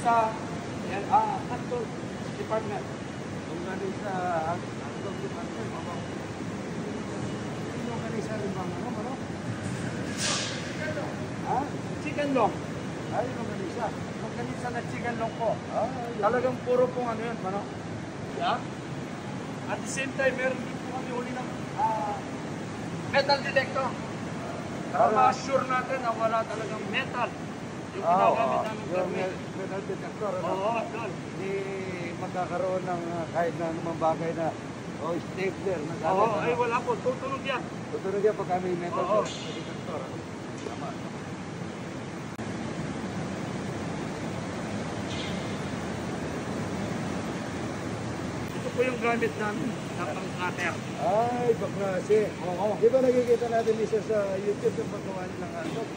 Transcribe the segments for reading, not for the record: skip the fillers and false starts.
longganisa, yan, hotdog department. Longganisa, hotdog department, longganisa rin bang ano? Ha? Chicken long. Ay, longganisa. Longganisa na chicken long po. Talagang puro pong ano yun, ano? Yeah? At the same time, meron din po kami uli ng metal detector. Para ma-assure natin na wala talagang metal yung ginagamit namin permit. Metal detector, ano? Oo, doon. Hindi magkakaroon ng kahit na anumang bagay na stapler. Oo, ay wala po. Tutunog yan. Tutunog yan pagka may metal detector. Tama. Ito po yung gamit namin na pang-cutter. Ay, baklase. Oo. Di ba nakikita natin isa sa YouTube yung paggawa nilang hotdog?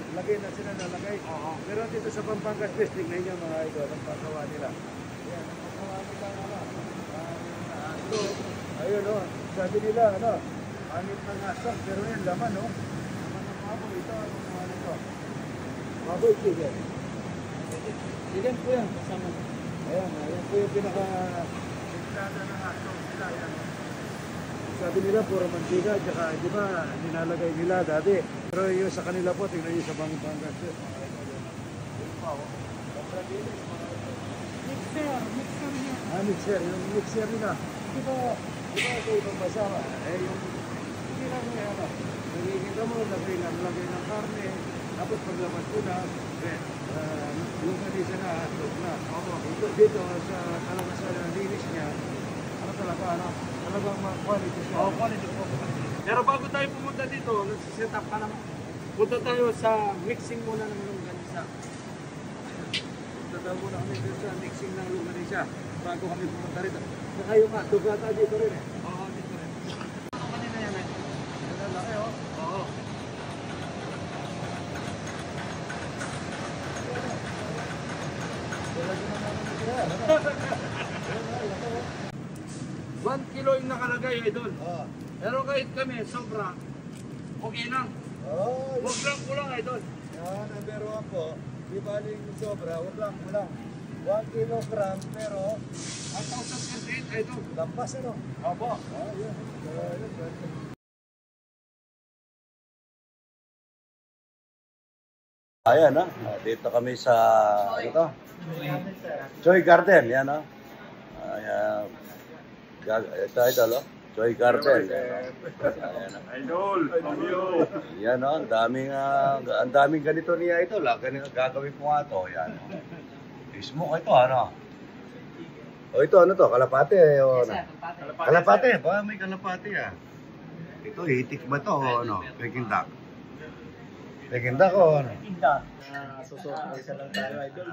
Lagay na sila nalagay. Oo. Pero dito sa Pampangas Fest, tingnan nyo mga idol, ang paggawa nila. Yan, ang paggawa nila hotdog. Ayun o, sabi nila, anit ng hotdog, pero yan laman o. Laman ng baboy, ito, ano ito? Baboy chicken. Chicken po yan, kasama. Ayan, yan po yung pinaka-entrada ng hotdog nila. Yan. Sabi nila, puro mantika, tsaka di ba, nilalagay nila dati. Pero yung sa kanila po, tingnan nyo sa Pampangas Fest. Mixer niya. Mixer, yung mixer nila. Di ba sa ibang basa, yung hindi lang may nakikita mo, lagay ng karne, tapos paglabas ko na, yung kanisa na, hotdog na. Dito, sa kalakasan ng linis niya, talagang quality siya. Oo, quality po. Pero bago tayo pumunta dito, nagsiset up ka naman. Punta tayo sa mixing muna ng longganisa. Punta tayo muna kami dito sa mixing ng longganisa bago kami pumunta rito. Saka yung hotdog ata dito rin eh. Oo, dito rin. Kanina yan eh. Ang laki oh. Oo. One kilo yung nakalagay eh doon. Pero kahit kami, sobra, okay lang. Huwag lang kulang eh doon. Yan, number 1 po. Di baling sobra, huwag lang kulang. 1 kilogram pero 1,000% eh doon. lampas ano? Opo. Yan. Ayan dito kami sa Joy Garden, yan Ayan. Ito idol Joy Garden. Idol, Yan ang daming ganito niya ito. Gagawin ko nga to. Yan. Smoke ito ito ano to? Kalapate o ano? Kalapate. Ba may kalapate Ito itik ba to o ano? Peking duck. Peking duck o ano? Susurpresa lang tayo, idol.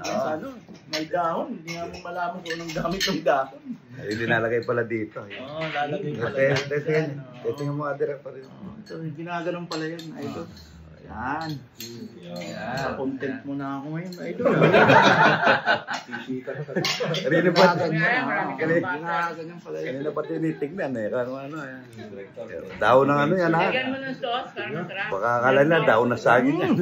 May dahon. Hindi namin malaman kung anong gamit ng dahon. Ay, dinalagay pala dito. Lalagay pala. Ito yung mga direct pa rin. Ito, ginaganon pala yun, idol. Yan. Content mo na ako ngayon, idol. Kanina pa. Ganyan pala yun. Kanina pa tinitignan Daw ng ano yan Lagyan mo ng sauce para masarap. Baka akala na daw na saging yan.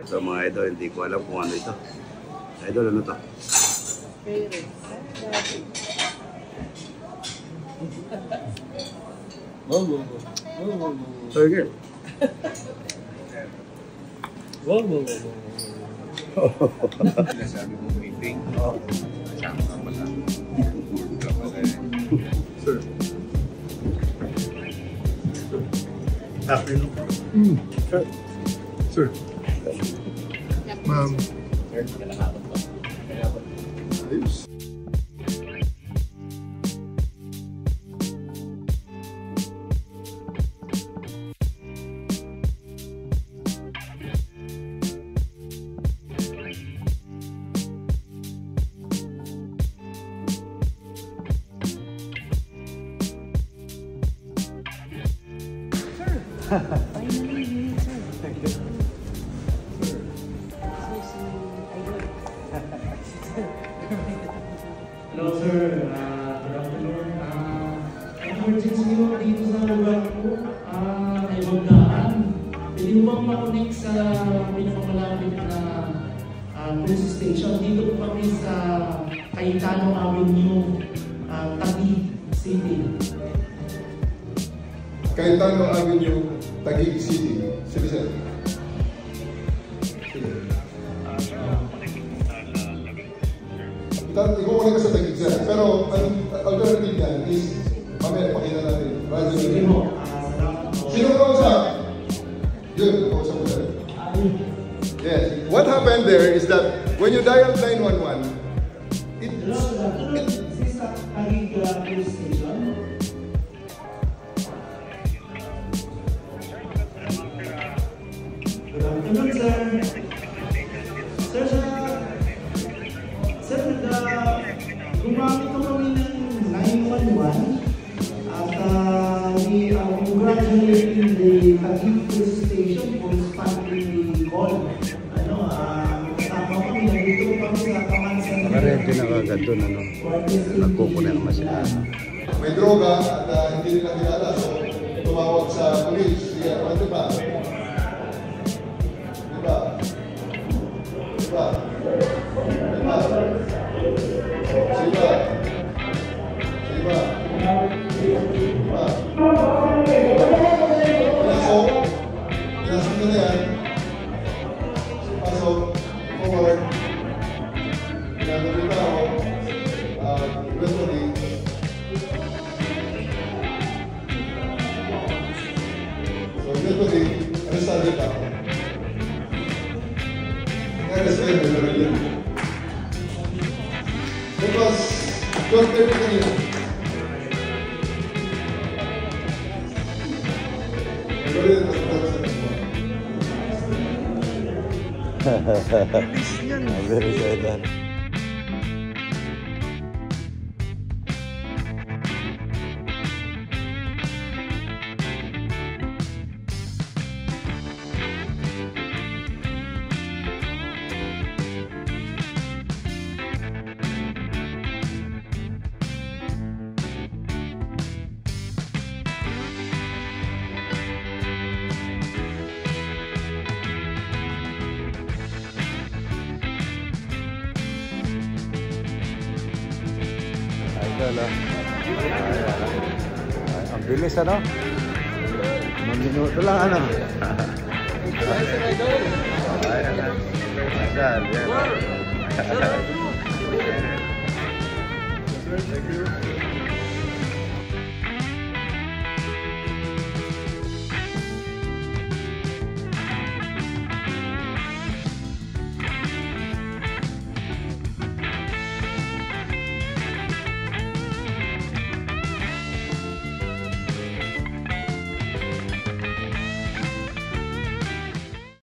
So mga idol, hindi ko alam kung ano ito. Idol, ano to? Okay. Sinasabi mong meeting. Kasama ka pala. Board ka pala Sir. Afternoon. Sir. Sir. Ma'am. Ayos. Finally, sir. Thank you. Hello, sir. Good afternoon. Emergency mo dito sa lugar ko. Ay magdaan. Pwede mo bang makunik sa pinakamalapit na Police Station. Dito po kami sa Cayetano Avenue, Taguig City. Cayetano Avenue, Taguig City. Sige, sir. Sige. Ikukunin ka sa Taguig, sir. Pero, ang alternative yan is, mamaya pakita natin. Sige mo. Salamat po. Sino ka usap? Yun, kausap ko, sir. Yes. What happened there is that when you dial 911, Hello, good afternoon. Is this Taguig Police Station? Good afternoon, sir. Sir, gumamit ko kami ng 911 at we are congratulating the Taguig Police Station for responding call. Kasama kami, nandito kami sa Command Center. Marente na kagad doon, nagkukunin naman sila. may droga at hindi nila kilala. So, tumawag sa police. Sige, ano diba? Diba? Diba? Diba? Diba? Diba? Diba? Pinasok. Pinasok na yan. Pasok. Forward. Pinagulita ako. Eventually, arrestado ka. Nag-arrestado ka na rin. Because, 12:30 kanina. Very good. Ang bilis ano? 1 minuto lang ano? Thank you.